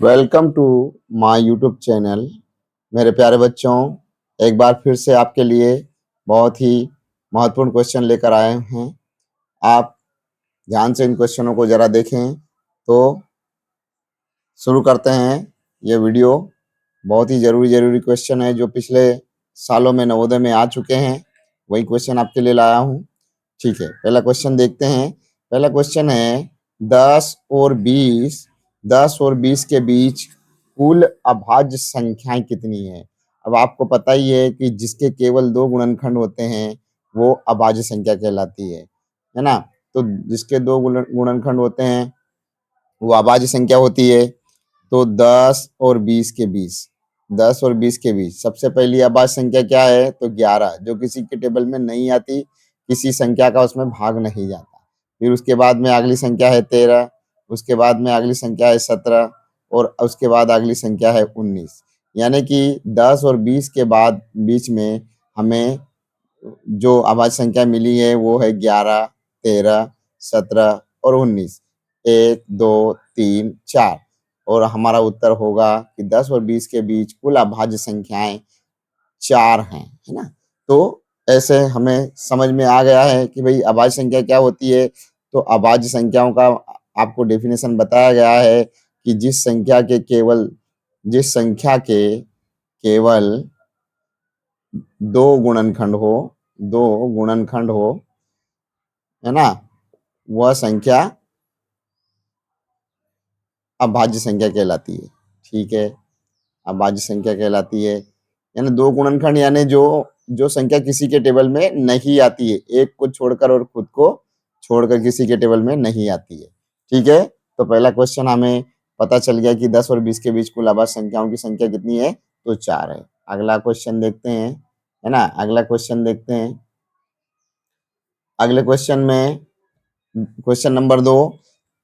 Welcome to my YouTube channel. मेरे प्यारे बच्चों, एक बार फिर से आपके लिए बहुत ही महत्वपूर्ण क्वेश्चन लेकर आए हैं। आप ध्यान से इन क्वेश्चनों को ज़रा देखें। तो शुरू करते हैं। ये वीडियो बहुत ही ज़रूरी क्वेश्चन है जो पिछले सालों में नवोदय में आ चुके हैं। वही क्वेश्चन आपके लिए लाया हूँ। ठीक है, पहला क्वेश्चन देखते हैं। पहला क्वेश्चन है 10 और 20 के बीच कुल अभाज्य संख्याएं कितनी है। अब आपको पता ही है कि जिसके केवल दो गुणनखंड होते हैं वो अभाज्य संख्या कहलाती है ना। तो जिसके दो गुणनखंड होते हैं वो अभाज्य संख्या होती है। तो 10 और 20 के बीच सबसे पहली अभाज्य संख्या क्या है? तो 11, जो किसी के टेबल में नहीं आती, किसी संख्या का उसमें भाग नहीं जाता। फिर उसके बाद में अगली संख्या है 13, उसके बाद में अगली संख्या है 17 और उसके बाद अगली संख्या है 19। यानी कि 10 और 20 के बाद बीच में हमें जो अभाज्य संख्या मिली है वो है 11, 13, 17 और 19। 1, 2, 3, 4 और हमारा उत्तर होगा कि 10 और 20 के बीच कुल अभाज्य संख्याएं 4 हैं, है ना। तो ऐसे हमें समझ में आ गया है कि भाई अभाज्य संख्या क्या होती है। तो अभाज्य संख्याओं का आपको डेफिनेशन बताया गया है कि जिस संख्या के केवल दो गुणनखंड हो, है ना, वह संख्या अभाज्य संख्या कहलाती है। ठीक है, अभाज्य संख्या कहलाती है। यानी दो गुणनखंड यानी जो जो संख्या किसी के टेबल में नहीं आती है, एक को छोड़कर और खुद को छोड़कर किसी के टेबल में नहीं आती है। ठीक है, तो पहला क्वेश्चन हमें पता चल गया कि 10 और 20 के बीच कुल अभाज्य संख्याओं की संख्या कितनी है? तो 4 है। अगला क्वेश्चन देखते हैं, है ना। अगला क्वेश्चन देखते हैं। अगले क्वेश्चन में क्वेश्चन नंबर 2,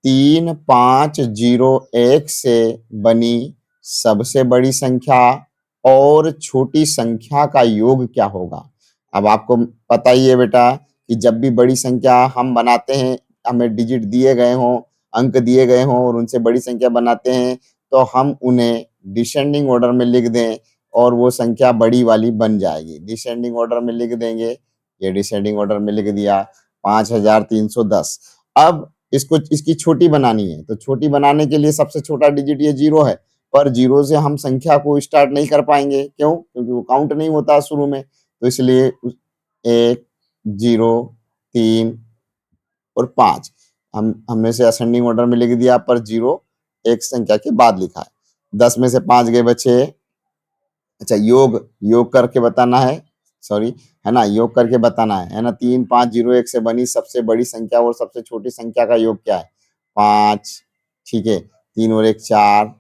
3501 से बनी सबसे बड़ी संख्या और छोटी संख्या का योग क्या होगा। अब आपको पता ही है बेटा कि जब भी बड़ी संख्या हम बनाते हैं, हमें डिजिट दिए गए हों, अंक दिए गए हों और उनसे बड़ी संख्या बनाते हैं, तो हम उन्हें डिसेंडिंग ऑर्डर में लिख दें और वो संख्या बड़ी वाली बन जाएगी। डिसेंडिंग ऑर्डर में लिख देंगे, ये डिसेंडिंग ऑर्डर में लिख दिया 5310। अब इसकी छोटी बनानी है, तो छोटी बनाने के लिए सबसे छोटा डिजिट ये 0 है, पर 0 से हम संख्या को स्टार्ट नहीं कर पाएंगे। क्यों? क्योंकि वो काउंट नहीं होता शुरू में। तो इसलिए 1, 0, 3 और 5 हमने से असेंडिंग ऑर्डर में लिख दिया, पर 0 एक संख्या के बाद लिखा है। 10 में से 5 गए बचे। अच्छा, योग करके बताना है, सॉरी, है ना, योग करके बताना है ना। 3501 से बनी सबसे बड़ी संख्या और सबसे छोटी संख्या का योग क्या है? 5। ठीक है, 3 और 1 4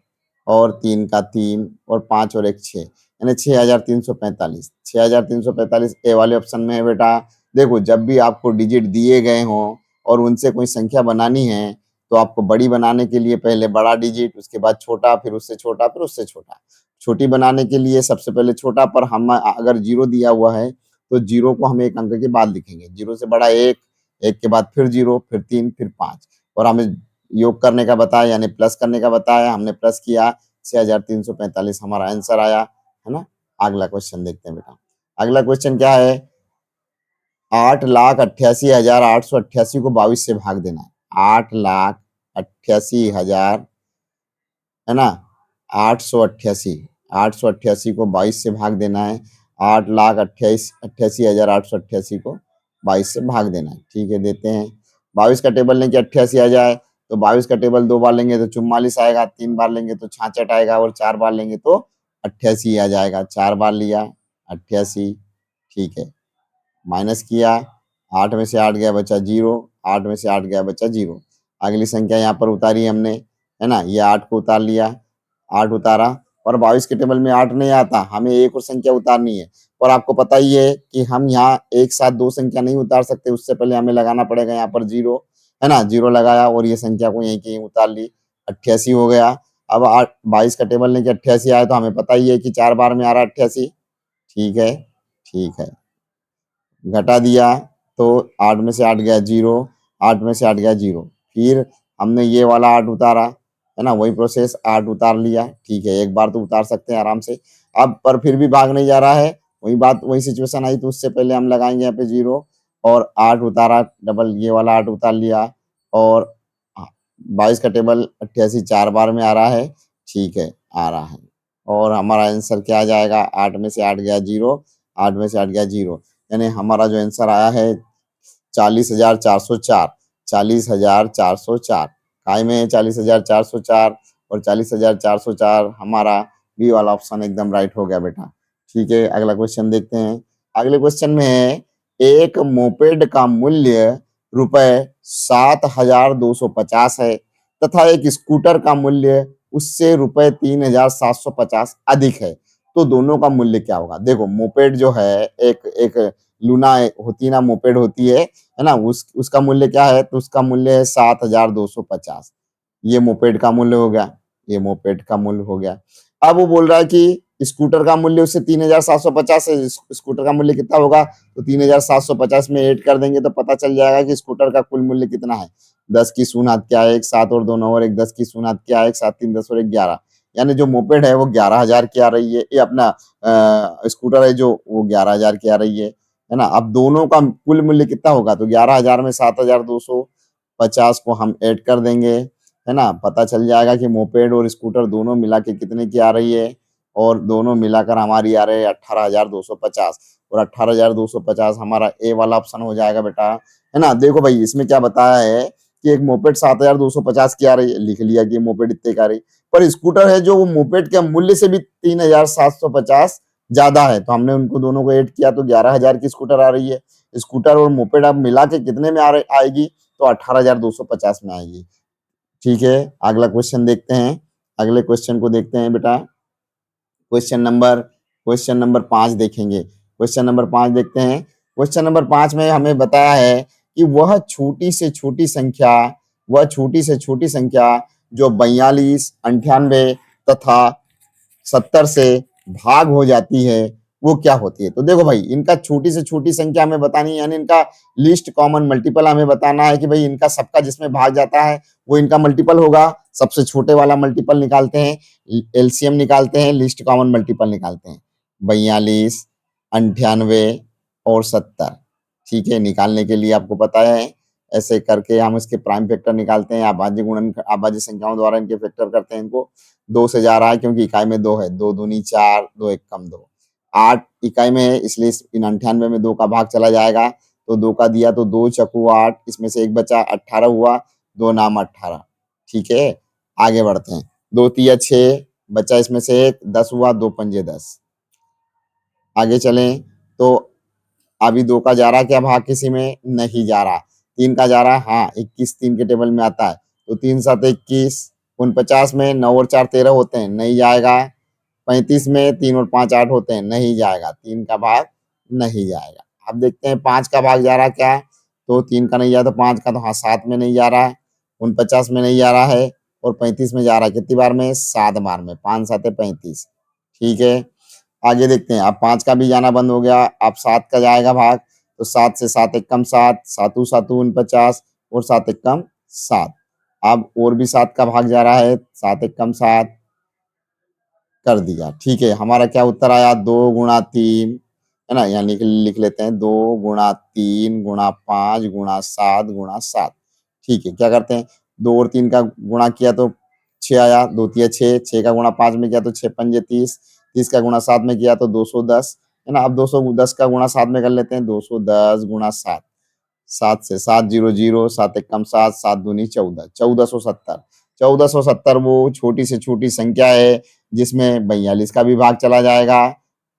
और 3 का 3 और 5 और 1 6, यानी 6345। 6345 ए वाले ऑप्शन में है बेटा। देखो, जब भी आपको डिजिट दिए गए हों और उनसे कोई संख्या बनानी है, तो आपको बड़ी बनाने के लिए पहले बड़ा डिजिट, उसके बाद छोटा, फिर उससे छोटा, फिर उससे छोटा। छोटी बनाने के लिए सबसे पहले छोटा, पर हम अगर 0 दिया हुआ है तो 0 को हम एक अंक के बाद लिखेंगे। 0 से बड़ा 1, 1 के बाद फिर 0, फिर 3, फिर 5। और हमें योग करने का बताया, यानी प्लस करने का बताया, हमने प्लस किया, 6345 हमारा आंसर आया, है ना। अगला क्वेश्चन देखते हैं बेटा। अगला क्वेश्चन क्या है? 8,88,888 को 22 से भाग देना है। 8,88,000, है ना, 888, 888 को 22 से भाग देना है। 8,88,888 को 22 से भाग देना है। ठीक है, देते हैं। 22 का टेबल लेंगे 88 आ जाए, तो 22 का टेबल 2 बार लेंगे तो 44 आएगा, 3 बार लेंगे तो 66 आएगा और 4 बार लेंगे तो 88 आ जाएगा। 4 बार लिया 88। ठीक है, माइनस किया, 8 में से 8 गया बचा 0, 8 में से 8 गया बचा 0। अगली संख्या यहाँ पर उतारी हमने, है ना, ये 8 को उतार लिया, 8 उतारा, और 22 के टेबल में 8 नहीं आता, हमें एक और संख्या उतारनी है। और आपको पता ही है कि हम यहाँ एक साथ दो संख्या नहीं उतार सकते, उससे पहले हमें लगाना पड़ेगा यहाँ पर 0, है ना। 0 लगाया और ये संख्या को यहीं की उतार ली, 88 हो गया। अब 22 का टेबल लेके 88 आया, तो हमें पता ही है कि 4 बार में आ रहा है 88। ठीक है, ठीक है, घटा दिया तो 8 में से 8 गया 0, 8 में से 8 गया 0। फिर हमने ये वाला 8 उतारा, है ना? वही प्रोसेस 8 उतार लिया, ठीक है, एक बार तो उतार सकते हैं आराम से। अब पर फिर भी भाग नहीं जा रहा है, वही बात वही सिचुएशन आई तो उससे पहले हम लगाएँगे यहाँ पे 0 और 8 उतारा, डबल ये वाला 8 उतार लिया और 22 का टेबल 88 4 बार में आ रहा है, ठीक है, आ रहा है। और हमारा आंसर क्या आ जाएगा? 8 में से 8 गया 0, 8 में से 8 गया 0, यानी हमारा जो आंसर आया है 40,404, 40,404 काय में है 40,404 और 40,404 हमारा बी वाला ऑप्शन एकदम राइट हो गया बेटा। ठीक है, अगला क्वेश्चन देखते हैं। अगले क्वेश्चन में है, एक मोपेड का मूल्य रुपए 7,250 है तथा एक स्कूटर का मूल्य उससे रुपए 3,750 अधिक है, तो दोनों का मूल्य क्या होगा? देखो मोपेड जो है एक एक लूना होती है ना, मोपेड होती है ना? उसका मूल्य क्या है? तो उसका मूल्य है 7,250। ये मोपेड का मूल्य हो गया, ये मोपेड का मूल्य हो गया। अब वो बोल रहा है कि स्कूटर का मूल्य उससे 3,750 है, स्कूटर का मूल्य कितना होगा? तो 3,750 में ऐड कर देंगे तो पता चल जाएगा कि स्कूटर का कुल मूल्य कितना है। 10 की शून्य हाथ क्या है? 1 7 और 2 9 और 1 10 की शून्य हाथ क्या है? 1 7 3 10 और 1 11, यानी जो मोपेड है वो 11,000 की आ रही है। ये अपना स्कूटर है जो वो 11,000 की आ रही है ना? अब दोनों का कुल मूल्य कितना होगा? तो 11,000 में 7,250 को हम ऐड कर देंगे, है ना? पता चल जाएगा कि मोपेड और स्कूटर दोनों मिला के कितने की आ रही है, और दोनों मिलाकर हमारी आ रही है 18,250 और 18,250 हमारा ए वाला ऑप्शन हो जाएगा बेटा, है ना? देखो भाई इसमें क्या बताया है कि एक मोपेड 7,250 की आ रही है, लिख लिया कि मोपेड इतने की आ रही है, पर स्कूटर है जो वो मोपेड के मूल्य से भी 3,750 ज्यादा है, तो हमने उनको दोनों को ऐड किया तो 11,000 की स्कूटर आ रही है। स्कूटर और मोपेड अब मिला के कितने में आएगी? तो 18,250 में आएगी। ठीक है, अगला क्वेश्चन देखते हैं। अगले क्वेश्चन को देखते हैं बेटा। क्वेश्चन नंबर 5 देखेंगे। क्वेश्चन नंबर 5 देखते हैं। क्वेश्चन नंबर 5 में हमें बताया है कि वह छोटी से छोटी संख्या जो 42, 98 तथा 70 से भाग हो जाती है, वो क्या होती है? तो देखो भाई इनका छोटी से छोटी संख्या हमें बतानी है, यानी इनका लीस्ट कॉमन मल्टीपल हमें बताना है कि भाई इनका सबका जिसमें भाग जाता है वो इनका मल्टीपल होगा। सबसे छोटे वाला मल्टीपल निकालते हैं, एलसीएम निकालते हैं, लीस्ट कॉमन मल्टीपल निकालते हैं। 42, 98 और 70, ठीक है, निकालने के लिए आपको पता है ऐसे करके हम इसके प्राइम फैक्टर निकालते हैं, अभाज्य संख्याओं द्वारा इनके फैक्टर करते हैं इनको। 2 से जा रहा है क्योंकि इकाई में 2 है, 2 दूनी 4, 2 एक कम 2, 8 इकाई में है इसलिए इन 98 में 2 का भाग चला जाएगा, तो 2 का दिया तो 2 चकू 8, इसमें से 1 बचा 18 हुआ, 2 नाम 18, ठीक है, आगे बढ़ते हैं। 2 तिया 6 बचा इसमें से 1, 10 हुआ, 2 पंजे 10, आगे चलें तो अभी 2 का जा रहा क्या भाग किसी में? नहीं जा रहा। 3 का जा रहा, हाँ 21 3 के टेबल में आता है, तो 3 7 21, 49 में 9 और 4 13 होते हैं, नहीं जाएगा। 35 में 3 और 5 8 होते हैं, नहीं जाएगा, 3 का भाग नहीं जाएगा। अब देखते हैं 5 का भाग जा रहा क्या? तो 3 का नहीं जा, तो 5 का तो हाँ 7 में नहीं जा रहा है, 49 में नहीं जा रहा है और 35 में जा रहा है, कितनी बार में? 7 बार में, 5 7 35, ठीक है। आगे देखते हैं, अब 5 का भी जाना बंद हो गया, अब 7 का जाएगा भाग, तो 7 से 7 एक कम 7, सातू सातू 49 और 7 एक कम 7। अब और भी 7 का भाग जा रहा है, 7 एक कम 7 कर दिया, ठीक है। हमारा क्या उत्तर आया? 2 गुणा 3, है ना? यहाँ लिख लेते हैं 2 गुणा 3 गुणा 5 गुणा 7 गुणा 7, ठीक है। क्या करते हैं, 2 और 3 का गुणा किया तो 6 आया, 2 तिया 6, 6 का गुणा 5 में किया तो 6 पंजे 30, 30 का गुणा 7 में किया तो 210, है ना? अब 210 का गुणा 7 में कर लेते हैं, 210 गुणा 7, 7 से 7 0 0, 7 एक कम 7, 7 दूनी 14, 1470, 1470 वो छोटी से छोटी संख्या है जिसमें 42 का भी भाग चला जाएगा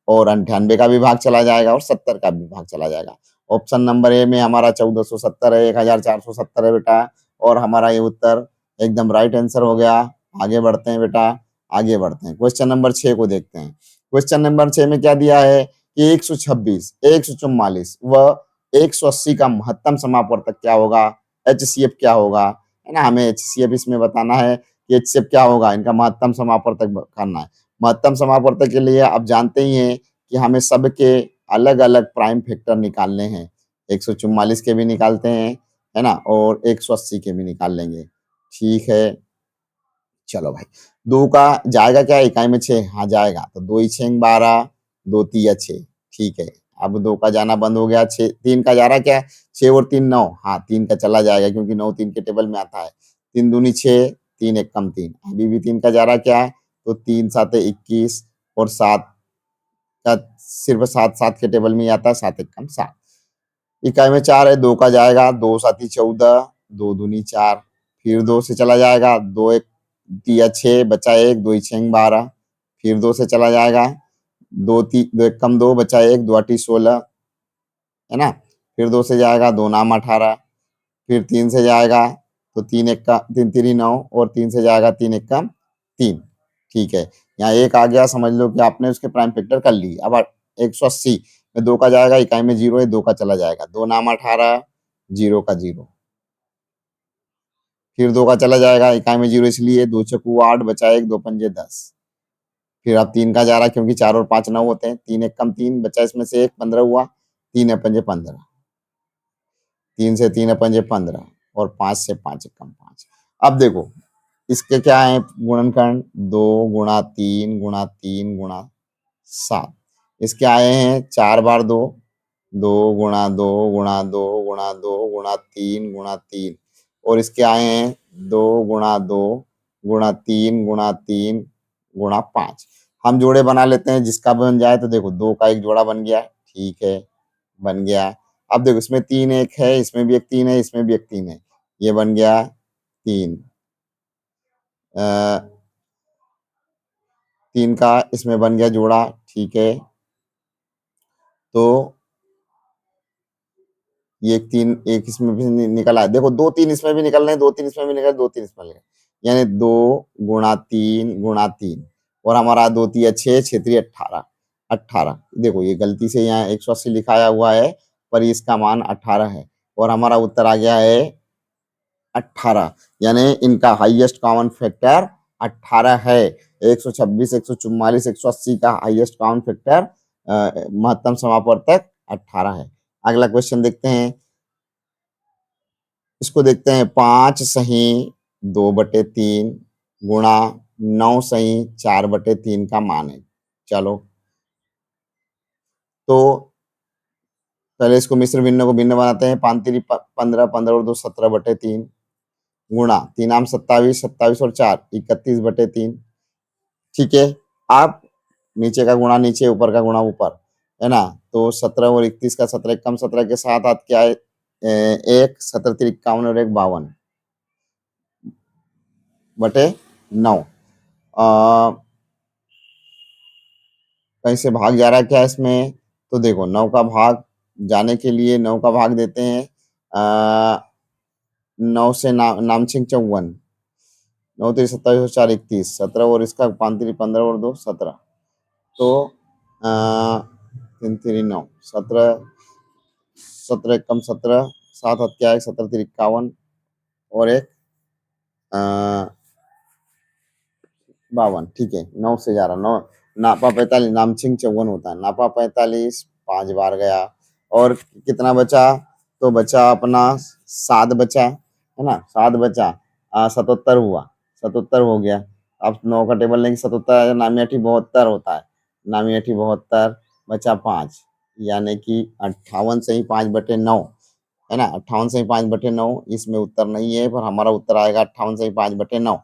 और 98 का भी भाग चला जाएगा और 70 का भी भाग चला जाएगा। ऑप्शन नंबर ए में हमारा 1470 है, 1470 है बेटा, और हमारा ये उत्तर एकदम राइट आंसर हो गया। आगे बढ़ते हैं बेटा, आगे बढ़ते हैं। क्वेश्चन नंबर 6 को देखते हैं। क्वेश्चन नंबर 6 में क्या दिया है कि 126, 144 व 180 का महत्तम समापवर्तक क्या होगा? एचसीएफ क्या होगा? है ना? हमें एचसीएफ इसमें बताना है कि एचसीएफ क्या होगा, इनका महत्तम समापवर्तक करना है। महत्तम समापवर्तक के लिए आप जानते ही हैं कि हमें सबके अलग-अलग प्राइम फैक्टर निकालने हैं। 144 के भी निकालते हैं, है ना? और 180 के भी निकाल लेंगे। ठीक है, चलो भाई, 2 का जाएगा क्या इकाई में 6? हाँ जाएगा, तो 2 ही 6 12, 2 तिया 6, ठीक है। अब 2 का जाना बंद हो गया, 6 3 का जा रहा क्या है? 6 और 3 9, हाँ 3 का चला जाएगा क्योंकि 9 3 के टेबल में आता है। 3 दूनी 6, 3 एक कम 3, अभी भी 3 का जा रहा क्या है? तो 3 7 21 और 7 का सिर्फ 7 7 के टेबल में ही आता है, 7 एक कम 7। इकाई में 4 है, 2 का जाएगा, 2 साती 14, 2 दूनी 4, फिर 2 से चला जाएगा, 2 एक तिया 6, बचा 1, 2 ही 6 12, फिर 2 से चला जाएगा, 2 एक कम 2, बचा 1, 2 आठी 16, है ना? फिर 2 से जाएगा, 2 नाम 18, फिर 3 से जाएगा, तो 3 एक का 3 तिरी 9 और 3 से जाएगा, 3 एक का 3, ठीक है। यहाँ 1 आ गया, समझ लो कि आपने उसके प्राइम फैक्टर कर ली। अब 180 में 2 का जाएगा, इकाई में 0 है, 2 का चला जाएगा, 2 नाम 18, 0 का 0, फिर 2 का चला जाएगा, इकाई में 0 इसलिए 2 चौकू 8, बचा 1, 2 पंजे 10, फिर अब 3 का जा रहा क्योंकि 4 और 5 9 होते हैं, 3 एक कम 3, बचा इसमें से 1, 15 हुआ, 3 है पंजे 15, 3 से 3 है पंजे 15 और 5 से 5 एक कम 5। अब देखो इसके क्या है गुणनखंड, 2 गुणा 3 गुणा 3 गुणा 7, इसके आए हैं 4 बार 2, 2 गुणा 2 गुणा 2 गुणा 2 गुणा 3 गुणा 3, और इसके आए हैं 2 गुणा 2 गुणा 3 गुणा 3 गुणा 5। हम जोड़े बना लेते हैं, जिसका बन जाए। तो देखो 2 का एक जोड़ा बन गया, ठीक है, बन गया। अब देखो इसमें 3 एक है, इसमें भी एक 3 है, इसमें भी एक 3 है, ये बन गया 3, 3 का इसमें बन गया जोड़ा, ठीक है। तो ये एक 3 एक इसमें भी निकल आया, देखो 2 3 इसमें भी निकल रहे हैं, 2 3 इसमें भी निकल, 2 3 इसमें निकल, यानी 2 गुणा 3 गुणा 3, और हमारा 2 तिया 6, 6 तिया 18, 18। देखो ये गलती से यहाँ 180 लिखाया हुआ है, पर इसका मान 18 है, और हमारा उत्तर आ गया है 18, यानी इनका हाईएस्ट कॉमन फैक्टर 18 है। 126 144 180 का हाईएस्ट कॉमन फैक्टर महत्तम समापवर्तक 18 है। अगला क्वेश्चन देखते हैं, इसको देखते हैं। 5 सही 2/3 गुणा 9 सही 4/3 का मान है। चलो तो पहले इसको मिश्र भिन्न को भिन्न बनाते हैं। 5 तिरी 15, 15 और 2 17/3 गुणा 3 आम 27, 27 और 4 31/3, ठीक है। आप नीचे का गुणा नीचे, ऊपर का गुणा ऊपर, है ना? तो 17 और 31 का 17 कम 17 के साथ हाथ क्या है? एक 17 तिरी 51 और 1 52/9। कहीं से भाग जा रहा है क्या इसमें? तो देखो 9 का भाग जाने के लिए 9 का भाग देते हैं, 9 से नामछिक 54, 9 तिरी 27 और 4 31, 17 और इसका 5 तिरी 15 और 2 17, तो 3 तिरी 9 17, 17 एकम 17, 7 हाथ क्या है? 17 तिरी 51 और एक 52, ठीक है। 9 से जा रहा, 9 नापा 45, नामछिक 54 होता है, नापा 45 5 बार गया, और कितना बचा? तो बचा अपना 7 बचा, है ना? 7 बचा, 77 हुआ, 77 हो गया। अब 9 का टेबल लेंगे, 77 नामी अठी 72 होता है, नामी अठी 72, बचा 5, यानी कि 58 सही 5/9, है ना? 58 सही 5/9, इसमें उत्तर नहीं है, पर हमारा उत्तर आएगा 58 सही 5/9,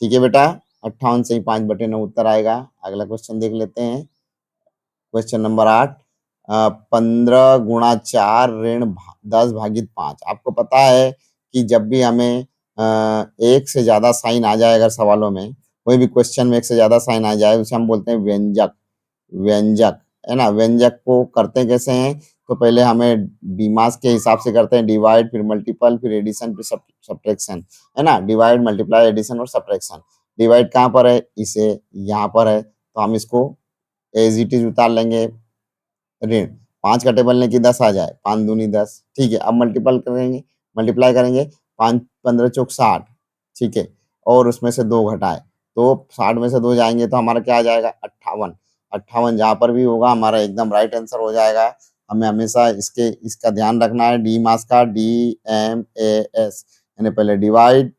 ठीक है बेटा। 58 सही 5/9 उत्तर आएगा। अगला क्वेश्चन देख लेते हैं, क्वेश्चन नंबर 8। 15 गुणा 4 ऋण 10 भागित 5। आपको पता है कि जब भी हमें एक से ज्यादा साइन आ जाए, अगर सवालों में कोई भी क्वेश्चन में एक से ज्यादा साइन आ जाए, उसे हम बोलते हैं व्यंजक, व्यंजक, है ना? व्यंजक को करते कैसे हैं? तो पहले हमें डीमास के हिसाब से करते हैं, डिवाइड फिर मल्टीपल फिर एडिशन फिर सब्ट्रैक्शन, है ना? डिवाइड मल्टीप्लाई एडिशन और सब्ट्रैक्शन। डिवाइड कहाँ पर है? इसे यहाँ पर है, तो हम इसको एज इट इज उतार लेंगे ऋण। 5 का टेबल लें कि 10 आ जाए, 5 दूनी 10, ठीक है। अब मल्टीपल करेंगे, मल्टीप्लाई करेंगे, 5 15 चौक 60, ठीक है, और उसमें से 2 घटाए, तो 60 में से 2 जाएंगे तो हमारा क्या आ जाएगा? 58। 58 जहाँ पर भी होगा हमारा एकदम राइट आंसर हो जाएगा। हमें हमेशा इसका ध्यान रखना है, डी मास का, DMAS, यानी पहले डिवाइड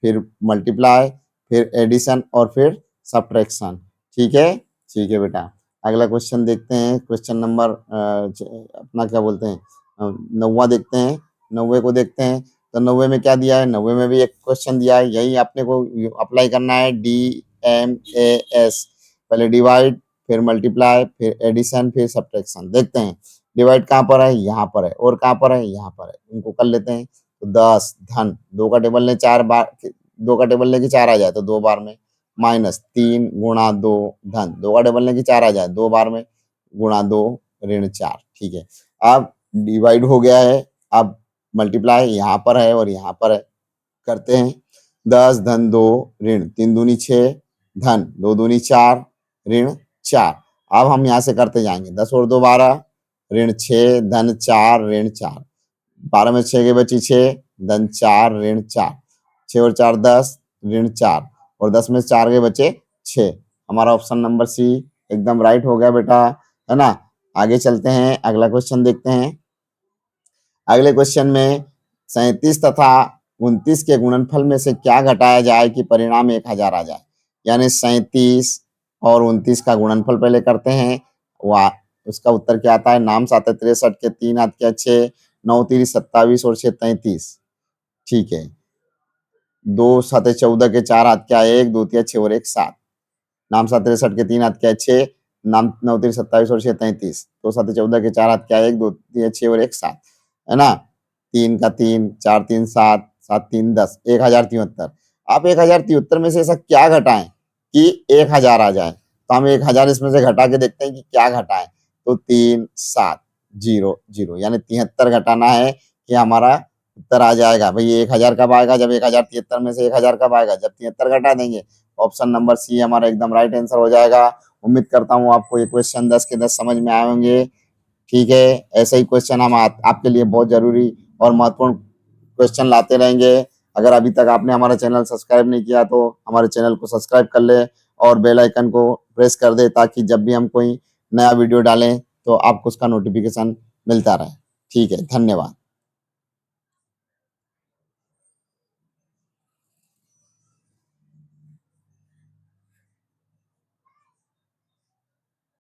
फिर मल्टीप्लाई फिर एडिशन और फिर सब्ट्रैक्शन। ठीक है, ठीक है बेटा। अगला क्वेश्चन देखते हैं, क्वेश्चन नंबर अपना क्या बोलते हैं 9वां देखते हैं। 90 को देखते हैं, तो 90 में क्या दिया है, 90 में भी एक क्वेश्चन दिया है, यही आपने को अप्लाई करना है, DMAS। पहले डिवाइड, फिर मल्टीप्लाई, फिर एडिशन, फिर सब्ट्रैक्शन। देखते हैं डिवाइड कहाँ पर है, यहाँ पर है, और कहाँ पर है, यहाँ पर है। इनको कर लेते हैं। तो 10 धन 2 का टेबल ले 4 बार, 2 का टेबल लेके 4 आ जाए तो 2 बार में, माइनस 3 गुणा 2 धन 2 का टेबल लेके 4 आ जाए 2 बार में, गुणा 2 ऋण 4। ठीक है, अब डिवाइड हो गया है, अब मल्टीप्लाई यहाँ पर है और यहाँ पर है, करते हैं। 10 धन 2 ऋण 3 दूनी 6 धन 2 दूनी 4 ऋण 4। अब हम यहाँ से करते जाएंगे, 10 और 2 12 ऋण 6 धन 4 ऋण 4। 12 में 6 के बची 6 धन 4 ऋण 4। 6 और 4 10 ऋण 4, और 10 में 4 के बचे 6। हमारा ऑप्शन नंबर सी एकदम राइट हो गया बेटा, है ना। आगे चलते हैं, अगला क्वेश्चन देखते हैं। अगले क्वेश्चन में 37 तथा 29 के गुणनफल में से क्या घटाया जाए कि परिणाम 1000 आ जाए। यानी 37 और 29 का गुणनफल पहले करते हैं, वह उसका उत्तर क्या आता है, नाम 7 63 के 3 हाथ के 6, 9 3 27 और 6 33। ठीक है, 2 7 14 के 4 हाथ क्या 1, 2 3 6 और 1 7। नाम 7 63 के 3 हाथ क्या 6, नाम 9 3 27 और 6 33। 2 7 14 के 4 हाथ क्या 1, 2 3 6 और 1 7, है ना। 3 का 3, 4 3 7, 7 3 10, 1073। आप 1073 में से ऐसा क्या घटाएं कि 1000 आ जाए। तो हम 1000 इसमें से घटा के देखते हैं कि क्या घटाएं। तो 3 7 0 0, यानी 73 घटाना है कि हमारा उत्तर आ जाएगा। भाई 1000 कब आएगा, जब 1073 में से 1000 कब आएगा, जब 73 घटा देंगे। ऑप्शन नंबर सी हमारा एकदम राइट आंसर हो जाएगा। उम्मीद करता हूँ आपको ये क्वेश्चन 10 के 10 समझ में आए होंगे। ठीक है, ऐसे ही क्वेश्चन हम आपके लिए बहुत जरूरी और महत्वपूर्ण क्वेश्चन लाते रहेंगे। अगर अभी तक आपने हमारा चैनल सब्सक्राइब नहीं किया तो हमारे चैनल को सब्सक्राइब कर ले और बेल आइकन को प्रेस कर दे, ताकि जब भी हम कोई नया वीडियो डालें तो आपको उसका नोटिफिकेशन मिलता रहे। ठीक है, धन्यवाद।